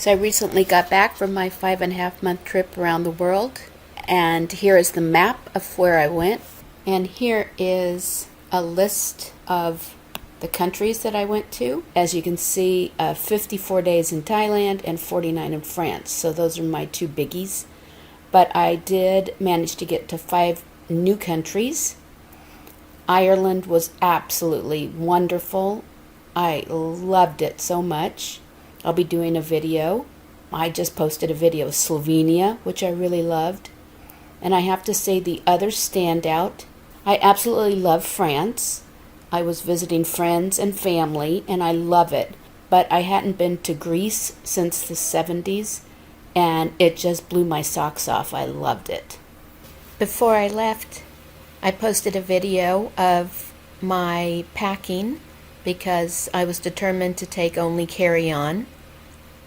So I recently got back from my 5.5 month trip around the world, and here is the map of where I went. And here is a list of the countries that I went to. As you can see, 54 days in Thailand and 49 in France. So those are my two biggies. But I did manage to get to 5 new countries. Ireland was absolutely wonderful. I loved it so much. I'll be doing a video. I just posted a video of Slovenia, which I really loved. And I have to say the other standout, I absolutely love France. I was visiting friends and family, and I love it. But I hadn't been to Greece since the 70s, and it just blew my socks off. I loved it. Before I left, I posted a video of my packing because I was determined to take only carry-on.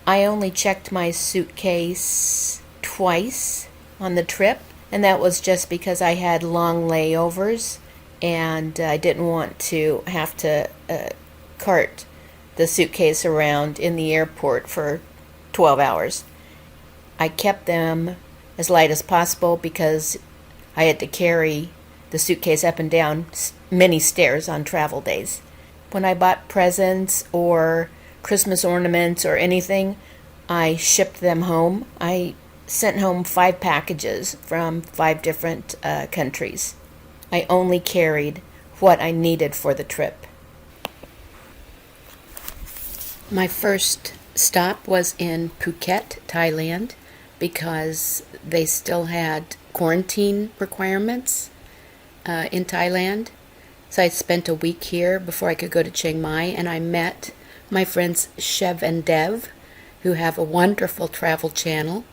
I only checked my suitcase twice on the trip, and that was just because I had long layovers and I didn't want to have to cart the suitcase around in the airport for 12 hours. I kept them as light as possible because I had to carry the suitcase up and down many stairs on travel days. When I bought presents or Christmas ornaments or anything, I shipped them home. I sent home 5 packages from 5 different countries. I only carried what I needed for the trip. My first stop was in Phuket, Thailand, because they still had quarantine requirements in Thailand. So I spent a week here before I could go to Chiang Mai, and I met my friends Chev and Dev, who have a wonderful travel channel,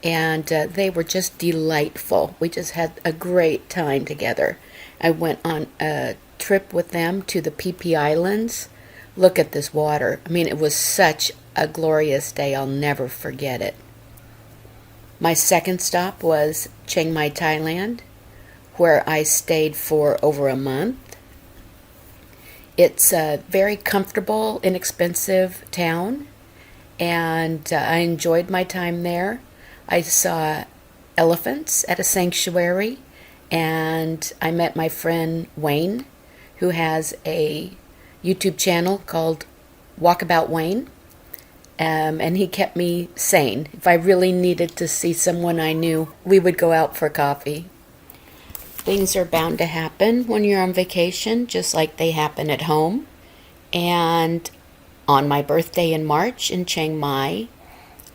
and they were just delightful. We just had a great time together. I went on a trip with them to the Phi Phi Islands. Look at this water. I mean, it was such a glorious day. I'll never forget it. My second stop was Chiang Mai, Thailand, where I stayed for over a month. It's a very comfortable, inexpensive town, and I enjoyed my time there. I saw elephants at a sanctuary, and I met my friend Wayne, who has a YouTube channel called Walkabout Wayne, and he kept me sane. If I really needed to see someone I knew, we would go out for coffee. Things are bound to happen when you're on vacation, just like they happen at home. And on my birthday in March in Chiang Mai,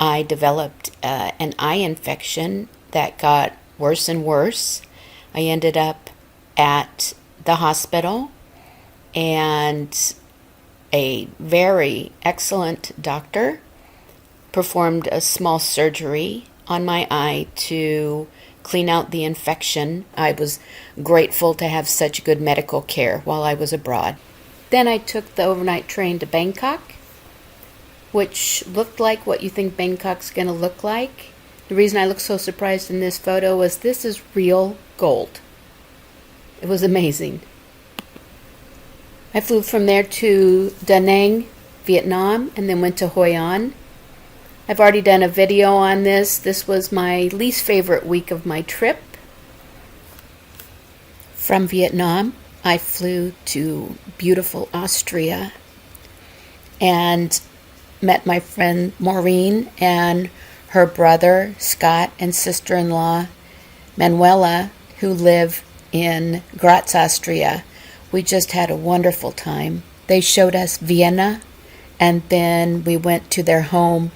I developed an eye infection that got worse and worse. I ended up at the hospital, and a very excellent doctor performed a small surgery on my eye to clean out the infection. I was grateful to have such good medical care while I was abroad. Then I took the overnight train to Bangkok, which looked like what you think Bangkok's going to look like. The reason I look so surprised in this photo was this is real gold. It was amazing. I flew from there to Da Nang, Vietnam, and then went to Hoi An. I've already done a video on this. This was my least favorite week of my trip. From Vietnam, I flew to beautiful Austria and met my friend Maureen and her brother Scott and sister-in-law Manuela, who live in Graz, Austria. We just had a wonderful time. They showed us Vienna, and then we went to their home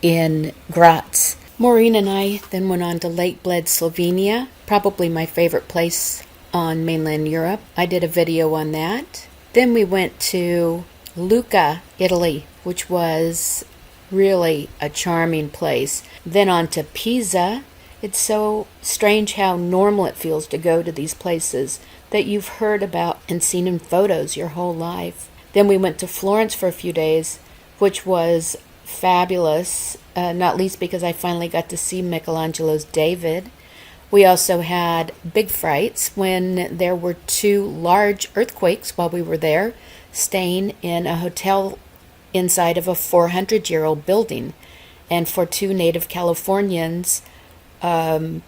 in Graz. Maureen and I then went on to Lake Bled, Slovenia, probably my favorite place on mainland Europe. I did a video on that. Then we went to Lucca, Italy, which was really a charming place. Then on to Pisa. It's so strange how normal it feels to go to these places that you've heard about and seen in photos your whole life. Then we went to Florence for a few days, which was fabulous, not least because I finally got to see Michelangelo's David. We also had big frights when there were 2 large earthquakes while we were there, staying in a hotel inside of a 400-year-old building. And for two native Californians, you'd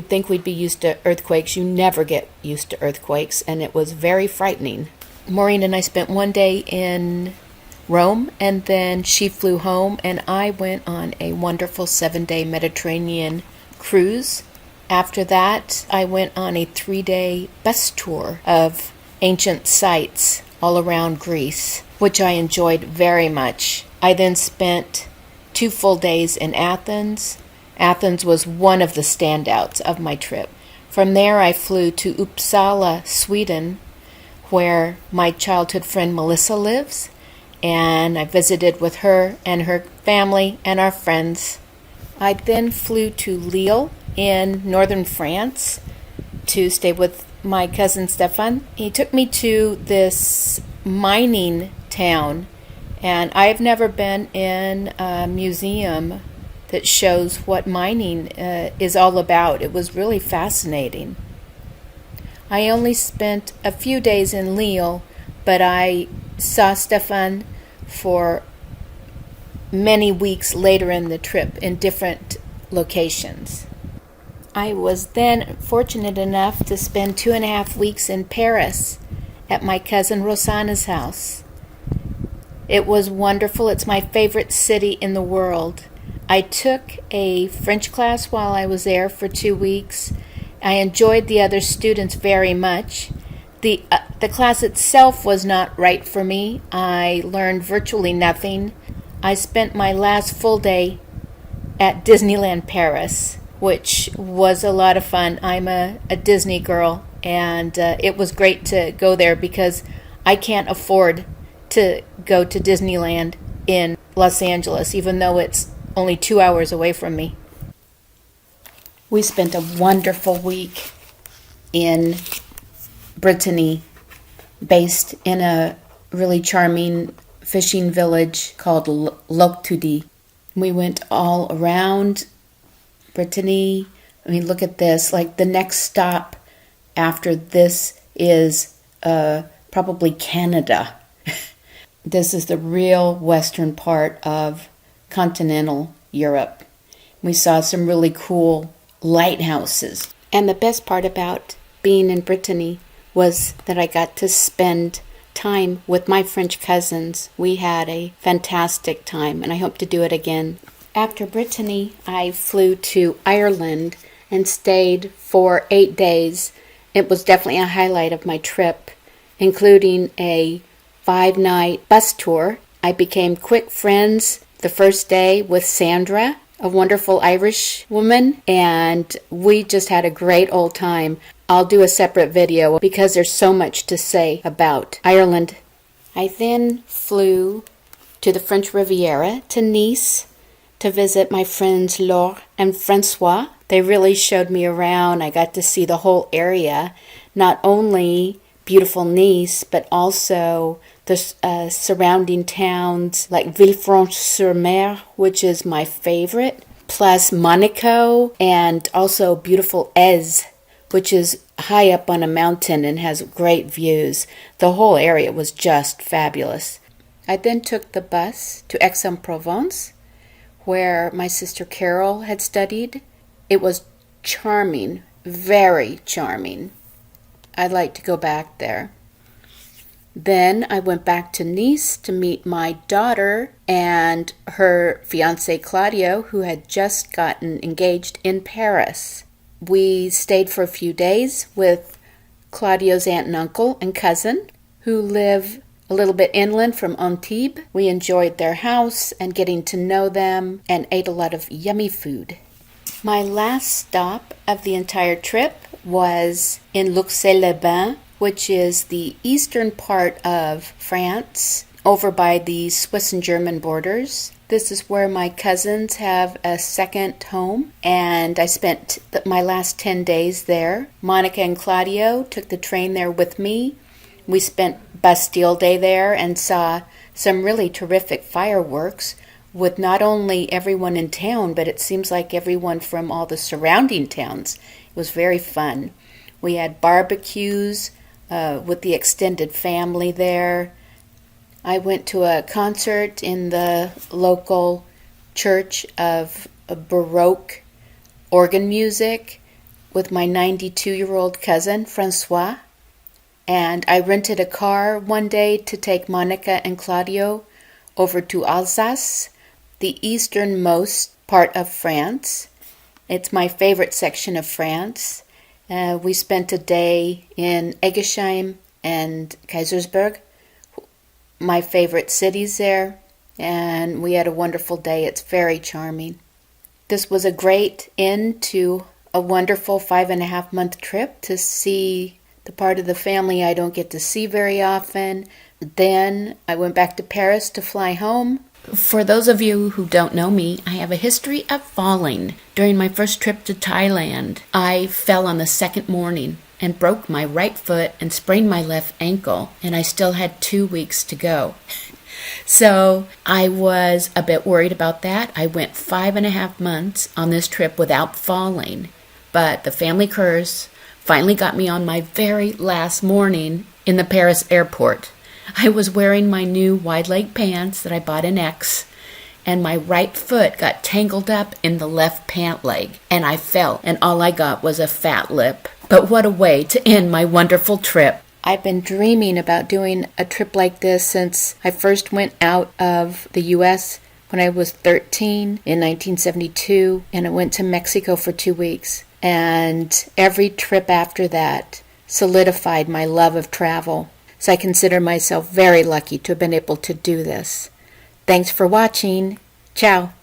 think we'd be used to earthquakes. You never get used to earthquakes, and it was very frightening. Maureen and I spent one day in Rome, and then she flew home, and I went on a wonderful 7-day Mediterranean cruise. After that, I went on a 3-day bus tour of ancient sites all around Greece, which I enjoyed very much. I then spent 2 full days in Athens. Athens was one of the standouts of my trip. From there, I flew to Uppsala, Sweden, where my childhood friend Melissa lives, and I visited with her and her family and our friends. I then flew to Lille in northern France to stay with my cousin Stefan. He took me to this mining town, and I've never been in a museum that shows what mining is all about. It was really fascinating. I only spent a few days in Lille, but I saw Stefan for many weeks later in the trip in different locations. I was then fortunate enough to spend 2.5 weeks in Paris at my cousin Rosanna's house. It was wonderful. It's my favorite city in the world. I took a French class while I was there for 2 weeks. I enjoyed the other students very much. The class itself was not right for me. I learned virtually nothing. I spent my last full day at Disneyland Paris, which was a lot of fun. I'm a Disney girl, and it was great to go there because I can't afford to go to Disneyland in Los Angeles, even though it's only 2 hours away from me. We spent a wonderful week in Brittany, based in a really charming fishing village called Luxeuil-les-Bains. We went all around Brittany. I mean, look at this. Like, the next stop after this is probably Canada. This is the real western part of continental Europe. We saw some really cool lighthouses. And the best part about being in Brittany was that I got to spend time with my French cousins. We had a fantastic time, and I hope to do it again. After Brittany, I flew to Ireland and stayed for 8 days. It was definitely a highlight of my trip, including a 5-night bus tour. I became quick friends the first day with Sandra, a wonderful Irish woman, and we just had a great old time. I'll do a separate video because there's so much to say about Ireland. I then flew to the French Riviera, to Nice, to visit my friends Laure and Francois. They really showed me around. I got to see the whole area, not only beautiful Nice, but also the surrounding towns like Villefranche-sur-Mer, which is my favorite, plus Monaco, and also beautiful Aise, which is high up on a mountain and has great views. The whole area was just fabulous. I then took the bus to Aix-en-Provence, where my sister Carol had studied. It was charming, very charming. I'd like to go back there. Then I went back to Nice to meet my daughter and her fiancé Claudio, who had just gotten engaged in Paris. We stayed for a few days with Claudio's aunt and uncle and cousin, who live a little bit inland from Antibes. We enjoyed their house and getting to know them and ate a lot of yummy food. My last stop of the entire trip was in Luxeuil-les-Bains, which is the eastern part of France, over by the Swiss and German borders. This is where my cousins have a second home, and I spent my last 10 days there. Monica and Claudio took the train there with me. We spent Bastille Day there and saw some really terrific fireworks with not only everyone in town, but it seems like everyone from all the surrounding towns. It was very fun. We had barbecues with the extended family there. I went to a concert in the local church of Baroque organ music with my 92-year-old cousin, Francois. And I rented a car one day to take Monica and Claudio over to Alsace, the easternmost part of France. It's my favorite section of France. We spent a day in Egersheim and Kaisersberg, my favorite cities there, and we had a wonderful day. It's very charming. This was a great end to a wonderful 5.5-month trip to see the part of the family I don't get to see very often. Then I went back to Paris to fly home. For those of you who don't know me, I have a history of falling. During my first trip to Thailand, I fell on the second morning and broke my right foot and sprained my left ankle, and I still had 2 weeks to go. So I was a bit worried about that. I went 5.5 months on this trip without falling, but the family curse finally got me on my very last morning in the Paris airport. I was wearing my new wide leg pants that I bought in X, and my right foot got tangled up in the left pant leg, and I fell, and all I got was a fat lip. But what a way to end my wonderful trip. I've been dreaming about doing a trip like this since I first went out of the U.S. when I was 13 in 1972, and I went to Mexico for 2 weeks. And every trip after that solidified my love of travel. So I consider myself very lucky to have been able to do this. Thanks for watching. Ciao.